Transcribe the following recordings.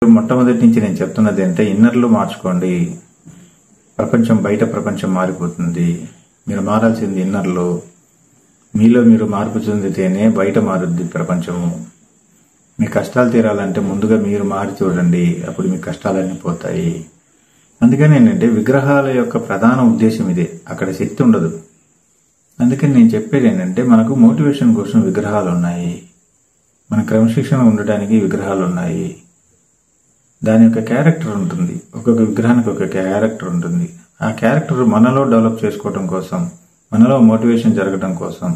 మొట్టమొదటి నుంచి నేను చెప్తున్నది అంటే ఇన్నర్లు మార్చుకోండి. బయట ప్రపంచం మారిపోతుంది. మీరు మారాల్సింది ఇన్నర్లో. మీలో మీరు మార్పు చెందితేనే బయట మారుద్ది ప్రపంచము. మీ కష్టాలు తీరాలంటే ముందుగా మీరు మారి చూడండి, అప్పుడు మీ కష్టాలన్నీ పోతాయి. అందుకని ఏంటంటే విగ్రహాల యొక్క ప్రధాన ఉద్దేశం ఇదే. అక్కడ శక్తి ఉండదు. అందుకని నేను చెప్పేది ఏంటంటే మనకు మోటివేషన్ కోసం విగ్రహాలు ఉన్నాయి, మన క్రమశిక్షణ ఉండడానికి విగ్రహాలు ఉన్నాయి. దాని యొక్క క్యారెక్టర్ ఉంటుంది. ఒక్కొక్క విగ్రహానికి ఒక క్యారెక్టర్ ఉంటుంది. ఆ క్యారెక్టర్ మనలో డెవలప్ చేసుకోవడం కోసం, మనలో మోటివేషన్ జరగడం కోసం,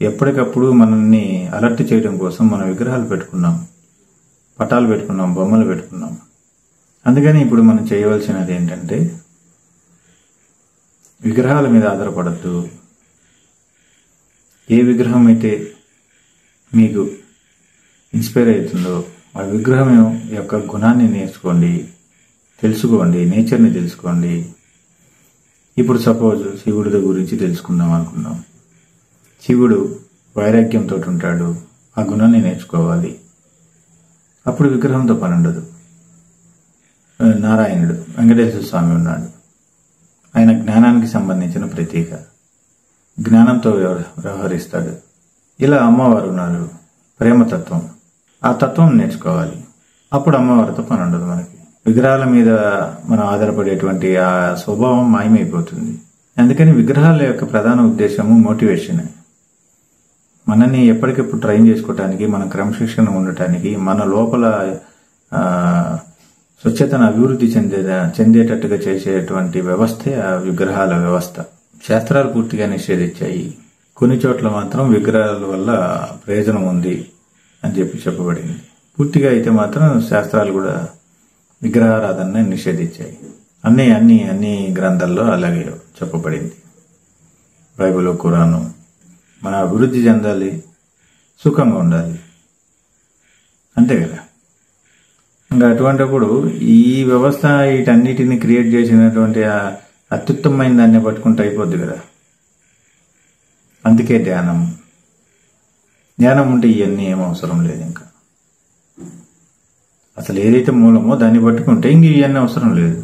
ఎప్పటికప్పుడు మనల్ని అలర్ట్ చేయడం కోసం మనం విగ్రహాలు పెట్టుకున్నాం, పటాలు పెట్టుకున్నాం, బొమ్మలు పెట్టుకున్నాం. అందుకని ఇప్పుడు మనం చేయవలసినది ఏంటంటే విగ్రహాల మీద ఆధారపడద్దు. ఏ విగ్రహం అయితే మీకు ఇన్స్పైర్ అవుతుందో ఆ విగ్రహం యొక్క గుణాన్ని నేర్చుకోండి, తెలుసుకోండి, నేచర్ని తెలుసుకోండి. ఇప్పుడు సపోజ్ శివుడి గురించి తెలుసుకుందాం అనుకున్నాం. శివుడు వైరాగ్యంతో ఉంటాడు, ఆ గుణాన్ని నేర్చుకోవాలి. అప్పుడు విగ్రహంతో పని ఉండదు. నారాయణుడు, వెంకటేశ్వర స్వామి ఉన్నాడు. ఆయన జ్ఞానానికి సంబంధించిన ప్రతీక, జ్ఞానంతో వ్యవహరిస్తాడు. ఇలా అమ్మవారు ఉన్నారు, ప్రేమతత్వం. ఆ తత్వం నేర్చుకోవాలి. అప్పుడు అమ్మవారితో పని ఉండదు మనకి. విగ్రహాల మీద మనం ఆధారపడేటువంటి ఆ స్వభావం మాయమైపోతుంది. అందుకని విగ్రహాల యొక్క ప్రధాన ఉద్దేశము మోటివేషన్. మనని ఎప్పటికెప్పుడు ట్రైన్ చేసుకోవటానికి, మన క్రమశిక్షణ ఉండటానికి, మన లోపల స్వచ్ఛతను అభివృద్ధి చెందేటట్టుగా చేసేటువంటి వ్యవస్థే ఆ విగ్రహాల వ్యవస్థ. శాస్త్రాలు పూర్తిగా నిషేధించాయి. కొన్ని చోట్ల మాత్రం విగ్రహాల వల్ల ప్రయోజనం ఉంది అని చెప్పబడింది. పూర్తిగా అయితే మాత్రం శాస్త్రాలు కూడా విగ్రహారాధన నిషేధించాయి. అన్ని గ్రంథాల్లో అలాగే చెప్పబడింది. బైబిల్, ఖురాను. మన అభివృద్ధి చెందాలి, సుఖంగా ఉండాలి, అంతే కదా. ఇంకా అటువంటిప్పుడు ఈ వ్యవస్థ వీటన్నిటిని క్రియేట్ చేసినటువంటి అత్యుత్తమైన దాన్ని పట్టుకుంటే అయిపోద్ది కదా. అందుకే ధ్యానం ఉంటే ఇవన్నీ ఏం అవసరం లేదు. ఇంకా అసలు ఏదైతే మూలమో దాన్ని పట్టుకుంటే ఇంక ఇవన్నీ అవసరం లేదు.